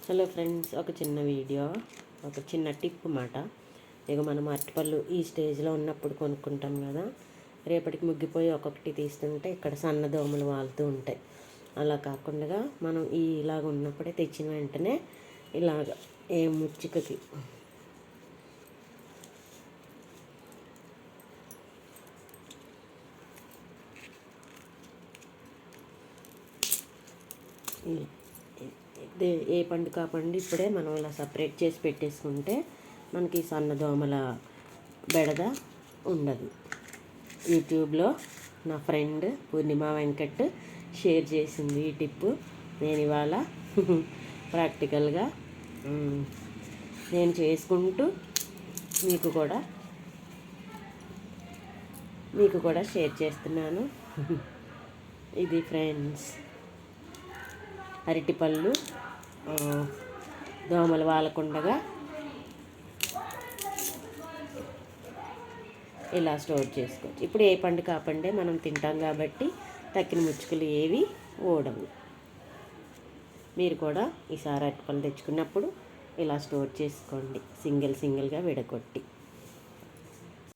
Hello friends, ఒక చిన్న video, ఒక చిన్న టిప్ మాట. ఇక మనం అరటిపళ్ళు ఈ స్టేజ్లో ఉన్నప్పుడు కొనుక్కుంటాం కదా, రేపటికి ముగ్గిపోయి ఒక్కొక్కటి తీస్తుంటే ఇక్కడ సన్న దోమలు వాలుతూ ఉంటాయి. అలా కాకుండా మనం ఇలాగ ఉన్నప్పుడే తెచ్చిన వెంటనే ఇలాగ ఏ ముచ్చికకి ఏ పండు కా పండు ఇప్పుడే మనం ఇలా సపరేట్ చేసి పెట్టేసుకుంటే మనకి సన్న దోమల బెడద ఉండదు. యూట్యూబ్లో నా ఫ్రెండ్ పూర్ణిమ వెంకట్ షేర్ చేసింది ఈ టిప్పు. నేను ఇవాళ ప్రాక్టికల్గా నేను చేసుకుంటూ మీకు కూడా షేర్ చేస్తున్నాను. ఇది ఫ్రెండ్స్, అరటిపళ్ళు దోమలు వాలకుండగా ఇలా స్టోర్ చేసుకోవచ్చు. ఇప్పుడు ఏ పండు కాపండే మనం తింటాం కాబట్టి తక్కిన ముచ్చుకలు ఏవి ఓడవు. మీరు కూడా ఈసారి అరటిపళ్ళు తెచ్చుకున్నప్పుడు ఇలా స్టోర్ చేసుకోండి, సింగిల్గా విడగొట్టి.